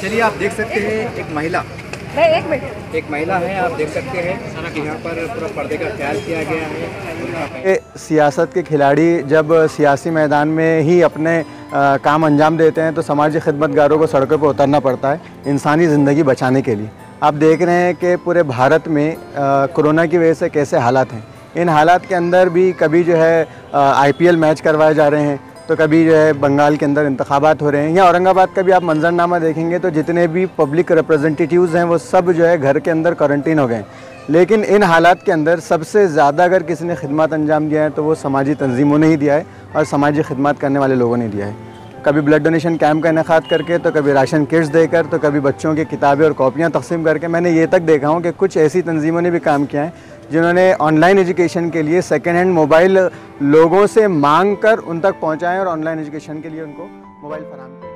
चलिए आप देख सकते हैं एक महिला है, आप देख सकते हैं कि यहाँ पर पूरा पर्दे का ख्याल किया गया है। सियासत के खिलाड़ी जब सियासी मैदान में ही अपने काम अंजाम देते हैं तो समाजी खिदमतगारों को सड़कों पर उतरना पड़ता है इंसानी ज़िंदगी बचाने के लिए। आप देख रहे हैं कि पूरे भारत में कोरोना की वजह से कैसे हालात हैं। इन हालात के अंदर भी कभी जो है IPL मैच करवाए जा रहे हैं, तो कभी जो है बंगाल के अंदर इंतखाबात हो रहे हैं। या औरंगाबाद का भी आप मंजरनामा देखेंगे तो जितने भी पब्लिक रिप्रेजेंटेटिव्स हैं वो सब जो है घर के अंदर क्वारंटीन हो गए। लेकिन इन हालात के अंदर सबसे ज़्यादा अगर किसी ने खिदमत अंजाम दिया है तो वो समाजी तंजीमों ने ही दिया है और समाजी खिदमत करने वाले लोगों ने दिया है। कभी ब्लड डोनेशन कैंप का इनेकाद करके, तो कभी राशन किट्स देकर, तो कभी बच्चों की किताबें और कॉपियाँ तकसीम करके। मैंने ये तक देखा हूँ कि कुछ ऐसी तंजीमों ने भी काम किया है जिन्होंने ऑनलाइन एजुकेशन के लिए सेकेंड हैंड मोबाइल लोगों से मांग कर उन तक पहुँचाएँ और ऑनलाइन एजुकेशन के लिए उनको मोबाइल फराहम किया।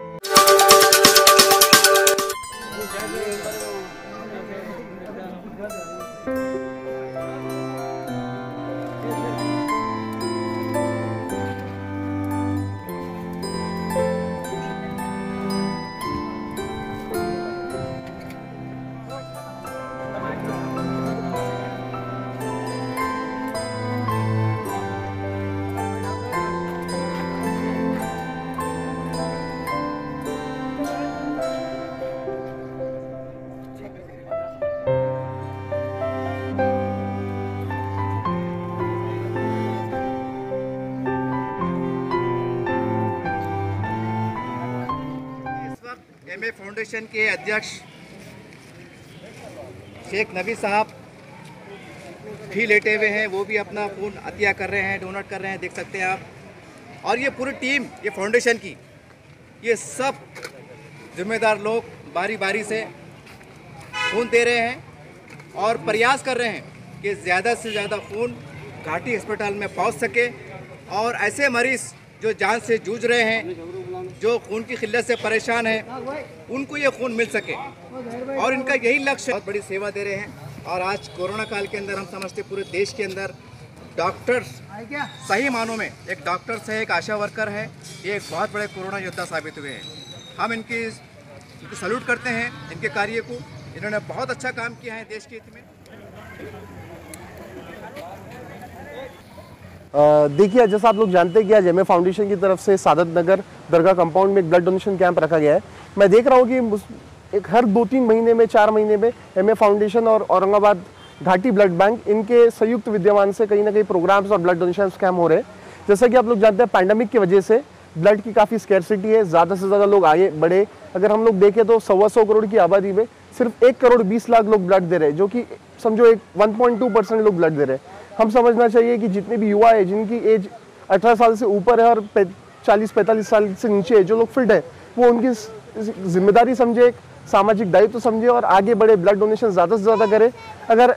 MA फाउंडेशन के अध्यक्ष शेख नबी साहब भी लेटे हुए हैं, वो भी अपना खून अतिया कर रहे हैं, डोनेट कर रहे हैं, देख सकते हैं आप। और ये पूरी टीम, ये फाउंडेशन की, ये सब जिम्मेदार लोग बारी बारी से खून दे रहे हैं और प्रयास कर रहे हैं कि ज़्यादा से ज़्यादा खून घाटी अस्पताल में पहुंच सके और ऐसे मरीज़ जो जान से जूझ रहे हैं, जो खून की किल्लत से परेशान हैं, उनको ये खून मिल सके। और इनका यही लक्ष्य, बहुत बड़ी सेवा दे रहे हैं। और आज कोरोना काल के अंदर हम समझते पूरे देश के अंदर डॉक्टर्स, सही मानों में एक डॉक्टर्स है, एक आशा वर्कर है, ये एक बहुत बड़े कोरोना योद्धा साबित हुए हैं। हम इनकी सैल्यूट करते हैं, इनके कार्य को। इन्होंने बहुत अच्छा काम किया है देश के हित में। देखिए, जैसा आप लोग जानते हैं कि आज MA फाउंडेशन की तरफ से सादत नगर दरगाह कंपाउंड में एक ब्लड डोनेशन कैंप रखा गया है। मैं देख रहा हूँ कि एक हर 2-3 महीने में, 4 महीने में MA फाउंडेशन और औरंगाबाद घाटी ब्लड बैंक, इनके संयुक्त विद्यमान से कहीं ना कहीं प्रोग्राम्स और ब्लड डोनेशन कैंप हो रहे हैं। जैसा कि आप लोग जानते हैं, पैंडेमिक की वजह से ब्लड की काफ़ी स्कैर्सिटी है, ज़्यादा से ज़्यादा लोग आगे बढ़े। अगर हम लोग देखें तो 125 करोड़ की आबादी में सिर्फ 1 करोड़ 20 लाख लोग ब्लड दे रहे हैं, जो कि समझो एक 1.2% लोग ब्लड दे रहे हैं। हम समझना चाहिए कि जितने भी युवा है, जिनकी एज 18 साल से ऊपर है और 40-45 साल से नीचे है, जो लोग फिट है, वो उनकी जिम्मेदारी समझे, एक सामाजिक दायित्व समझे और आगे बढ़े, ब्लड डोनेशन ज़्यादा से ज़्यादा करे। अगर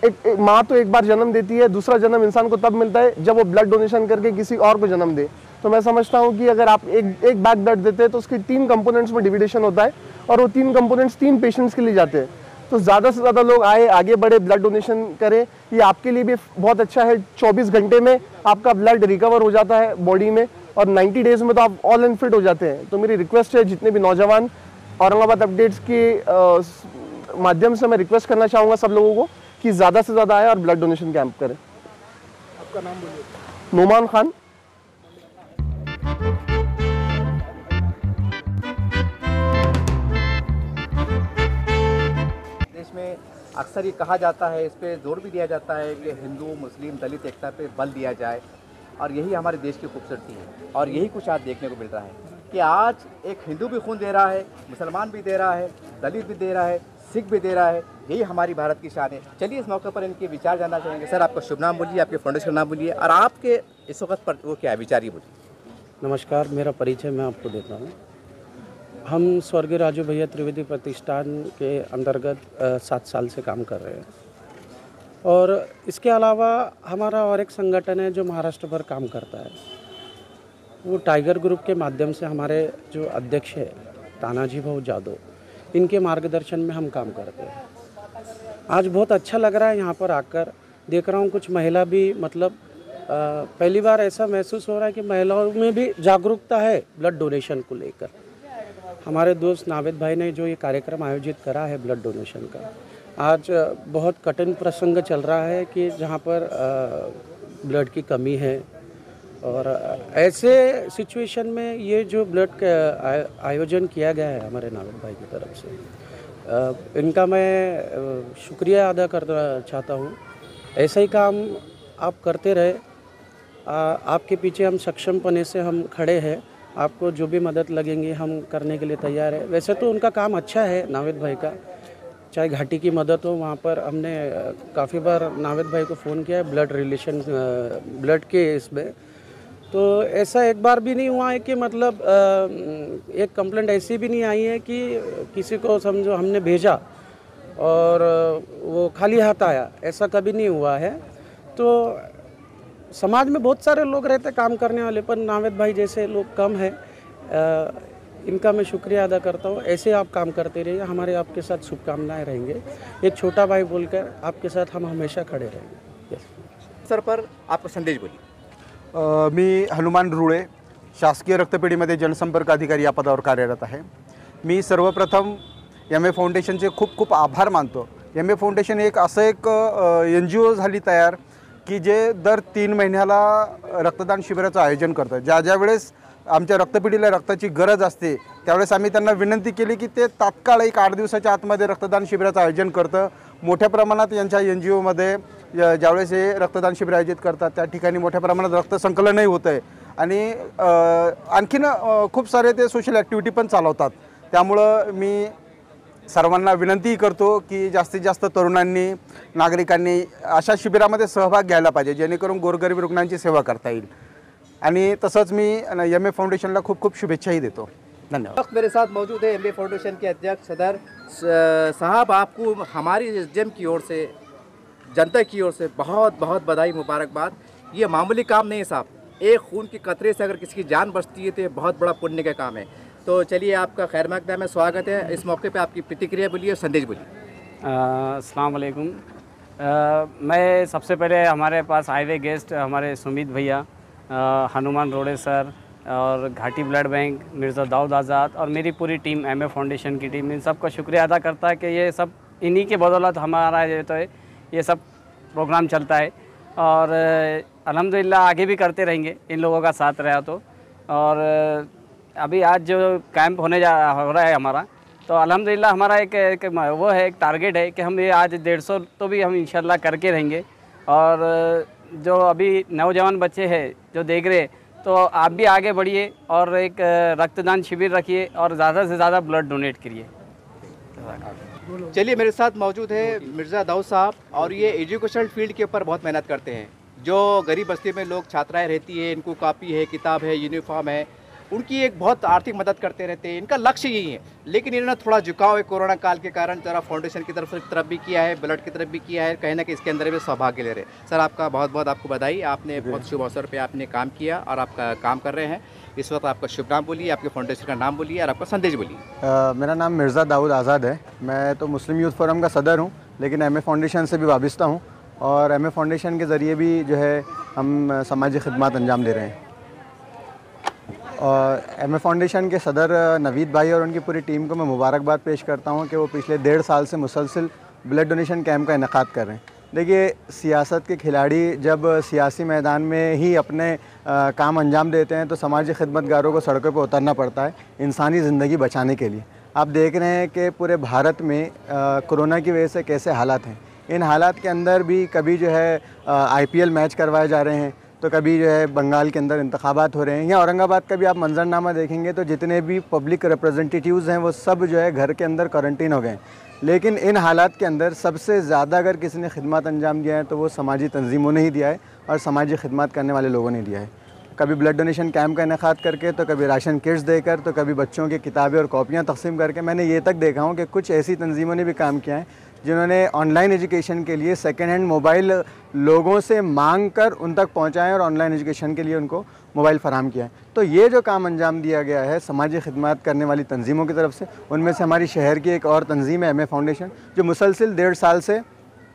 एक माँ तो एक बार जन्म देती है, दूसरा जन्म इंसान को तब मिलता है जब वो ब्लड डोनेशन करके किसी और को जन्म दे। तो मैं समझता हूँ कि अगर आप एक बैग ब्लड देते हैं तो उसके 3 कंपोनेंट्स में डिविडेशन होता है और वो 3 कंपोनेंट्स 3 पेशेंट्स के लिए जाते हैं। तो ज़्यादा से ज़्यादा लोग आए, आगे बढ़े, ब्लड डोनेशन करें। ये आपके लिए भी बहुत अच्छा है। 24 घंटे में आपका ब्लड रिकवर हो जाता है बॉडी में और 90 डेज में तो आप ऑल एंड फिट हो जाते हैं। तो मेरी रिक्वेस्ट है, जितने भी नौजवान औरंगाबाद अपडेट्स के माध्यम से मैं रिक्वेस्ट करना चाहूँगा सब लोगों को कि ज़्यादा से ज़्यादा आए और ब्लड डोनेशन कैंप करें। आपका नाम बोलिए। नोमान खान। देश में अक्सर ये कहा जाता है, इस पे जोर भी दिया जाता है कि हिंदू मुस्लिम दलित एकता पे बल दिया जाए, और यही हमारे देश की खूबसूरती है। और यही कुछ आज देखने को मिल रहा है कि आज एक हिंदू भी खून दे रहा है, मुसलमान भी दे रहा है, दलित भी दे रहा है, सिख भी दे रहा है। यही हमारी भारत की शान है। चलिए इस मौके पर इनके विचार जानना चाहेंगे। सर, आपका शुभ नाम बोलिए, आपके फाउंडेशन का नाम बोलिए और आपके इस वक्त पर वो क्या विचार, ये बोलिए। नमस्कार, मेरा परिचय मैं आपको देता हूँ। हम स्वर्गीय राजू भैया त्रिवेदी प्रतिष्ठान के अंतर्गत 7 साल से काम कर रहे हैं और इसके अलावा हमारा और एक संगठन है जो महाराष्ट्र भर काम करता है। वो टाइगर ग्रुप के माध्यम से हमारे जो अध्यक्ष है तानाजी भाऊ जादव, इनके मार्गदर्शन में हम काम करते हैं। आज बहुत अच्छा लग रहा है यहाँ पर आकर। देख रहा हूँ कुछ महिला भी, मतलब पहली बार ऐसा महसूस हो रहा है कि महिलाओं में भी जागरूकता है ब्लड डोनेशन को लेकर। हमारे दोस्त नावेद भाई ने जो ये कार्यक्रम आयोजित करा है ब्लड डोनेशन का, आज बहुत कठिन प्रसंग चल रहा है कि जहाँ पर ब्लड की कमी है, और ऐसे सिचुएशन में ये जो ब्लड का आयोजन किया गया है हमारे नावेद भाई की तरफ से, इनका मैं शुक्रिया अदा करना चाहता हूँ। ऐसा ही काम आप करते रहे, आपके पीछे हम सक्षमपने से हम खड़े हैं, आपको जो भी मदद लगेंगी हम करने के लिए तैयार है। वैसे तो उनका काम अच्छा है नावेद भाई का, चाहे घाटी की मदद हो, वहाँ पर हमने काफ़ी बार नावेद भाई को फ़ोन किया है ब्लड के इसमें, तो ऐसा एक बार भी नहीं हुआ है कि मतलब एक कंप्लेंट ऐसी भी नहीं आई है कि किसी को समझो हमने भेजा और वो खाली हाथ आया, ऐसा कभी नहीं हुआ है। तो समाज में बहुत सारे लोग रहते काम करने वाले, पर नावेद भाई जैसे लोग कम है। इनका मैं शुक्रिया अदा करता हूँ। ऐसे आप काम करते रहिए, हमारे आपके साथ शुभकामनाएं रहेंगे। एक छोटा भाई बोलकर आपके साथ हम हमेशा खड़े रहेंगे। सर पर आपका संदेश बोलिए। मी हनुमान रुळे, शासकीय रक्तपेढीमध्ये जनसंपर्क अधिकारी या पदावर कार्यरत आहे। मी सर्वप्रथम एम ए फाउंडेशनचे खूप खूप आभार मानतो। एम ए फाउंडेशन एक असं एक NGO झाली तयार की जे दर 3 महिन्याला रक्तदान शिबिराचं आयोजन करतं। ज्या वेळेस आमच्या रक्तपेढीला रक्ताची गरज असते त्यावेळेस आम्ही त्यांना विनंती केली की ते तात्काळ एक 8 दिवसाच्या आतमध्ये रक्तदान शिबिराचं आयोजन करतं। मोठ्या प्रमाणात यांच्या NGOमध्ये ज्यावेळेस हे रक्तदान शिबिर आयोजित करतात त्या ठिकाणी मोठ्या प्रमाणात रक्तसंकलनही होतं आहे आणि आणखीन खूप सारे ते सोशल ॲक्टिव्हिटी पण चालवतात। त्यामुळं मी सर्वांना विनंती करतो की जास्तीत जास्त तरुणांनी, नागरिकांनी अशा शिबिरामध्ये सहभाग घ्यायला पाहिजे जेणेकरून गोरगरीब रुग्णांची सेवा करता येईल। आणि तसंच मी एम ए फाउंडेशनला खूप खूप शुभेच्छाही देतो। धन्यवाद। वक्त मेरे साथ मौजूद है एम ए फाउंडेशन के अध्यक्ष सदर साहब, आपको हमारी एसडीएम की ओर से, जनता की ओर से बहुत बहुत बधाई, मुबारकबाद। ये मामूली काम नहीं है साहब, एक खून की कतरे से अगर किसी की जान बचती है तो ये बहुत बड़ा पुण्य का काम है। तो चलिए आपका खैर मकदम है, स्वागत है। इस मौके पे आपकी प्रतिक्रिया बोलिए, संदेश बोलिए। अस्सलाम वालेकुम। मैं सबसे पहले हमारे पास आए हुए गेस्ट हमारे सुमित भैया, हनुमान रोड़े सर और घाटी ब्लड बैंक, मिर्ज़ा दाऊद आज़ाद और मेरी पूरी टीम एम ए फाउंडेशन की टीम, इन सब का शुक्रिया अदा करता है कि ये सब इन्हीं के बदौलत हमारा जो है ये सब प्रोग्राम चलता है और अल्हम्दुलिल्लाह आगे भी करते रहेंगे इन लोगों का साथ रहा तो। और अभी आज जो कैंप हो रहा है हमारा, तो अल्हम्दुलिल्लाह हमारा एक वो है, एक टारगेट है कि हम ये आज 150 तो भी हम इंशाल्लाह करके रहेंगे। और जो अभी नौजवान बच्चे हैं जो देख रहे, तो आप भी आगे बढ़िए और एक रक्तदान शिविर रखिए और ज़्यादा से ज़्यादा ब्लड डोनेट करिए। चलिए मेरे साथ मौजूद है मिर्ज़ा दाऊद साहब, और ये एजुकेशनल फील्ड के ऊपर बहुत मेहनत करते हैं। जो गरीब बस्ती में लोग, छात्राएं रहती है, इनको कापी है, किताब है, यूनिफॉर्म है, उनकी एक बहुत आर्थिक मदद करते रहते हैं। इनका लक्ष्य यही है, लेकिन इन्होंने थोड़ा झुकाव है कोरोना काल के कारण, जरा फाउंडेशन की तरफ भी किया है, ब्लड की तरफ भी किया है, कहीं ना कहीं इसके अंदर भी सौभाग्य ले रहे हैं। सर आपका बहुत बहुत आपको बधाई, आपने बहुत शुभ अवसर पे आपने काम किया और आपका काम कर रहे हैं। इस वक्त आपका शुभ नाम बोलिए, आपके फाउंडेशन का नाम बोलिए और आपका संदेश बोलिए। मेरा नाम मिर्ज़ा दाऊद आज़ाद है। मैं तो मुस्लिम यूथ फोरम का सदर हूँ, लेकिन एम ए फाउंडेशन से भी वाबस्ता हूँ और एम ए फाउंडेशन के ज़रिए भी जो है हम समाजी खिदमत अंजाम दे रहे हैं। और एम ए फाउंडेशन के सदर नवीद भाई और उनकी पूरी टीम को मैं मुबारकबाद पेश करता हूँ कि वो पिछले 1.5 साल से मुसलसल ब्लड डोनेशन कैंप का इनेकाद कर रहे हैं। देखिए, सियासत के खिलाड़ी जब सियासी मैदान में ही अपने काम अंजाम देते हैं तो समाजी खिदमतगारों को सड़कों पर उतरना पड़ता है इंसानी ज़िंदगी बचाने के लिए। आप देख रहे हैं कि पूरे भारत में कोरोना की वजह से कैसे हालात हैं। इन हालात के अंदर भी कभी जो है IPL मैच करवाए जा रहे हैं, तो कभी जो है बंगाल के अंदर इंतखाबात हो रहे हैं, या औरंगाबाद का भी आप मंजरनामा देखेंगे तो जितने भी पब्लिक रिप्रेजेंटेटिव्स हैं वो सब जो है घर के अंदर क्वारंटीन हो गए। लेकिन इन हालात के अंदर सबसे ज़्यादा अगर किसी ने खिदमत अंजाम दिया है तो वो समाजी तंजीमों ने ही दिया है और समाजी खिदमत करने वाले लोगों ने दिया है। कभी ब्लड डोनेशन कैंप का इनेकाद करके, तो कभी राशन किट्स देकर, तो कभी बच्चों की किताबें और कॉपियाँ तकसीम करके। मैंने ये तक देखा हूँ कि कुछ ऐसी तंजीमों ने भी काम किया है जिन्होंने ऑनलाइन एजुकेशन के लिए सेकेंड हैंड मोबाइल लोगों से मांग कर उन तक पहुँचाएँ और ऑनलाइन एजुकेशन के लिए उनको मोबाइल फराहम किया है। तो ये जो काम अंजाम दिया गया है समाजी खिदमत करने वाली तंजीमों की तरफ से, उनमें से हमारी शहर की एक और तंजीम है एम ए फाउंडेशन, जो मुसलसिल 1.5 साल से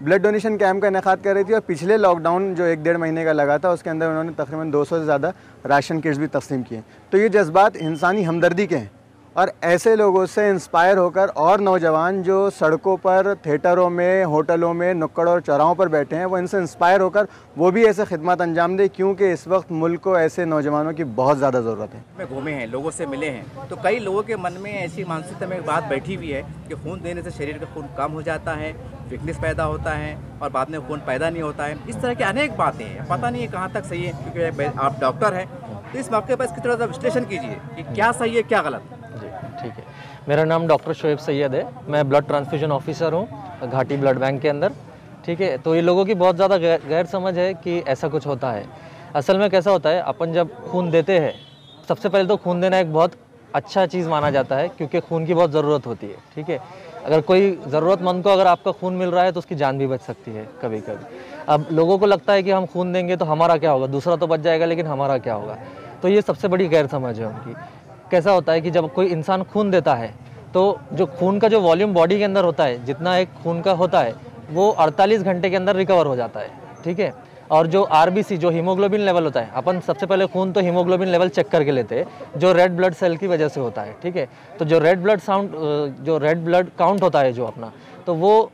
ब्लड डोनेशन कैंप का इनेकाद कर रही थी। और पिछले लॉकडाउन जो 1-1.5 महीने का लगा था उसके अंदर उन्होंने तकरीबन 200 से ज़्यादा राशन किट्स भी तकसीम किए। तो ये जज्बात इंसानी हमदर्दी के हैं और ऐसे लोगों से इंस्पायर होकर और नौजवान जो सड़कों पर, थिएटरों में, होटलों में, नुक्कड़ और चौराहों पर बैठे हैं, वो इनसे इंस्पायर होकर वो भी ऐसे खिदमत अंजाम दें, क्योंकि इस वक्त मुल्क को ऐसे नौजवानों की बहुत ज़्यादा ज़रूरत है। में घूमे हैं, लोगों से मिले हैं, तो कई लोगों के मन में ऐसी मानसिकता में एक बात बैठी हुई है कि खून देने से शरीर का खून कम हो जाता है, वीकनेस पैदा होता है और बाद में खून पैदा नहीं होता है। इस तरह की अनेक बातें हैं, पता नहीं है कहाँ तक सही है, क्योंकि आप डॉक्टर हैं, तो इस मौके पर इसकी थोड़ा सा विश्लेषण कीजिए कि क्या सही है क्या गलत। जी ठीक है, मेरा नाम डॉक्टर शोएब सैयद है, मैं ब्लड ट्रांसफ्यूजन ऑफिसर हूँ घाटी ब्लड बैंक के अंदर। ठीक है, तो ये लोगों की बहुत ज़्यादा गैर समझ है कि ऐसा कुछ होता है। असल में कैसा होता है, अपन जब खून देते हैं, सबसे पहले तो खून देना एक बहुत अच्छा चीज़ माना जाता है, क्योंकि खून की बहुत ज़रूरत होती है। ठीक है, अगर कोई ज़रूरतमंद को अगर आपका खून मिल रहा है तो उसकी जान भी बच सकती है कभी कभी। अब लोगों को लगता है कि हम खून देंगे तो हमारा क्या होगा, दूसरा तो बच जाएगा लेकिन हमारा क्या होगा, तो ये सबसे बड़ी गैर समझ है उनकी। कैसा होता है कि जब कोई इंसान खून देता है तो जो खून का जो वॉल्यूम बॉडी के अंदर होता है, जितना एक खून का होता है, वो 48 घंटे के अंदर रिकवर हो जाता है। ठीक है, और जो आरबीसी, जो हीमोग्लोबिन लेवल होता है, अपन सबसे पहले खून तो हीमोग्लोबिन लेवल चेक करके लेते हैं, जो रेड ब्लड सेल की वजह से होता है। ठीक है, तो जो रेड ब्लड काउंट होता है जो अपना, तो वो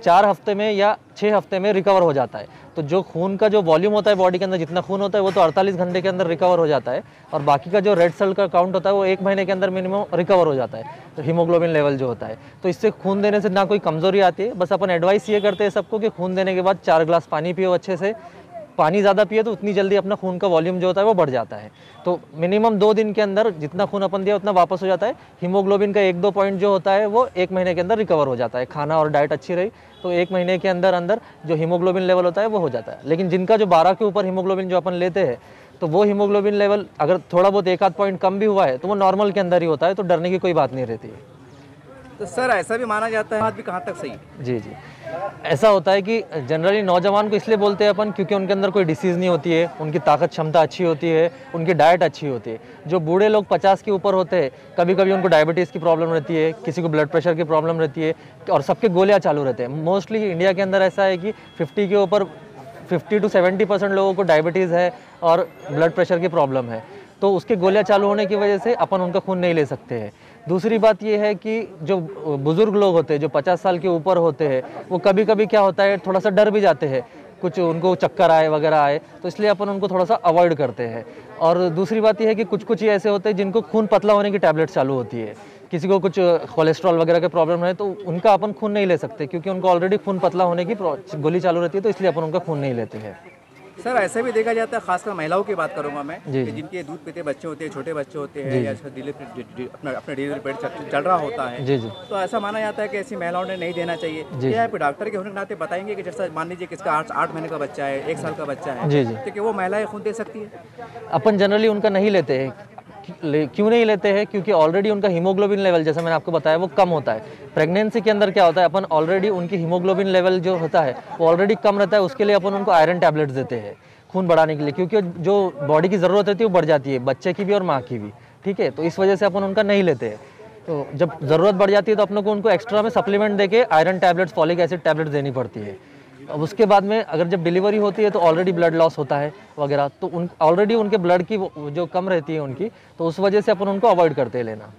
4 हफ्ते में या 6 हफ्ते में रिकवर हो जाता है। तो जो खून का जो वॉल्यूम होता है बॉडी के अंदर, जितना खून होता है, वो तो 48 घंटे के अंदर रिकवर हो जाता है, और बाकी का जो रेड सेल का काउंट होता है वो 1 महीने के अंदर मिनिमम रिकवर हो जाता है, तो हीमोग्लोबिन लेवल जो होता है। तो इससे खून देने से ना कोई कमज़ोरी आती है, बस अपन एडवाइस ये करते हैं सबको कि खून देने के बाद 4 ग्लास पानी पियो अच्छे से। पानी ज़्यादा पिए तो उतनी जल्दी अपना खून का वॉल्यूम जो होता है वो बढ़ जाता है। तो मिनिमम 2 दिन के अंदर जितना खून अपन दिया उतना वापस हो जाता है। हीमोग्लोबिन का 1-2 पॉइंट जो होता है वो 1 महीने के अंदर रिकवर हो जाता है। खाना और डाइट अच्छी रही तो 1 महीने के अंदर अंदर जो हीमोग्लोबिन लेवल होता है वो हो जाता है। लेकिन जिनका जो 12 के ऊपर हीमोग्लोबिन जो अपन लेते हैं, तो वो हीमोग्लोबिन लेवल अगर थोड़ा बहुत 1-8 पॉइंट कम भी हुआ है तो वो नॉर्मल के अंदर ही होता है, तो डरने की कोई बात नहीं रहती है। तो सर ऐसा भी माना जाता है, बात भी कहाँ तक सही है? जी जी, ऐसा होता है कि जनरली नौजवान को इसलिए बोलते हैं अपन क्योंकि उनके अंदर कोई डिसीज़ नहीं होती है, उनकी ताकत क्षमता अच्छी होती है, उनकी डाइट अच्छी होती है। जो बूढ़े लोग 50 के ऊपर होते हैं, कभी कभी उनको डायबिटीज़ की प्रॉब्लम रहती है, किसी को ब्लड प्रेशर की प्रॉब्लम रहती है, और सबके गोलियाँ चालू रहते हैं। मोस्टली इंडिया के अंदर ऐसा है कि 50 के ऊपर 50 to 70% लोगों को डायबिटीज़ है और ब्लड प्रेशर की प्रॉब्लम है, तो उसके गोलियाँ चालू होने की वजह से अपन उनका खून नहीं ले सकते हैं। दूसरी बात ये है कि जो बुज़ुर्ग लोग होते हैं, जो 50 साल के ऊपर होते हैं, वो कभी कभी क्या होता है, थोड़ा सा डर भी जाते हैं, कुछ उनको चक्कर आए वगैरह आए, तो इसलिए अपन उनको थोड़ा सा अवॉइड करते हैं। और दूसरी बात ये है कि कुछ ही ऐसे होते हैं जिनको खून पतला होने की टैबलेट चालू होती है, किसी को कुछ कोलेस्ट्रॉल वगैरह के प्रॉब्लम है तो उनका अपन खून नहीं ले सकते, क्योंकि उनको ऑलरेडी खून पतला होने की गोली चालू रहती है, तो इसलिए अपन उनका खून नहीं लेते हैं। सर ऐसे भी देखा जाता है, खासकर महिलाओं की बात करूंगा मैं, जी। कि जिनके दूध पीते बच्चे होते हैं, छोटे बच्चे होते हैं, या अपना डिलीवरी पीरियड चल रहा होता है, जी जी, तो ऐसा माना जाता है कि ऐसी महिलाओं ने नहीं देना चाहिए। क्या आप डॉक्टर के होने के नाते बताएंगे कि जैसा मान लीजिए किसका 8 महीने का बच्चा है, 1 साल का बच्चा है, जी जी, तो क्या वो महिलाएं खून दे सकती है? अपन जनरली उनका नहीं लेते हैं। क्यों नहीं लेते हैं? क्योंकि ऑलरेडी उनका हीमोग्लोबिन लेवल, जैसे मैंने आपको बताया, वो कम होता है। प्रेगनेंसी के अंदर क्या होता है, अपन ऑलरेडी उनकी हीमोग्लोबिन लेवल जो होता है वो ऑलरेडी कम रहता है, उसके लिए अपन उनको आयरन टैबलेट्स देते हैं खून बढ़ाने के लिए, क्योंकि जो बॉडी की ज़रूरत रहती है वो बढ़ जाती है, बच्चे की भी और माँ की भी। ठीक है, तो इस वजह से अपन उनका नहीं लेते हैं। तो जब ज़रूरत बढ़ जाती है तो अपने को उनको एक्स्ट्रा में सप्लीमेंट देके iron tablets, folic acid tablets देनी पड़ती है। अब उसके बाद में अगर जब डिलीवरी होती है तो ऑलरेडी ब्लड लॉस होता है वगैरह, तो ऑलरेडी उनके ब्लड की जो कम रहती है उनकी, तो उस वजह से अपन उनको अवॉइड करते हैं लेना।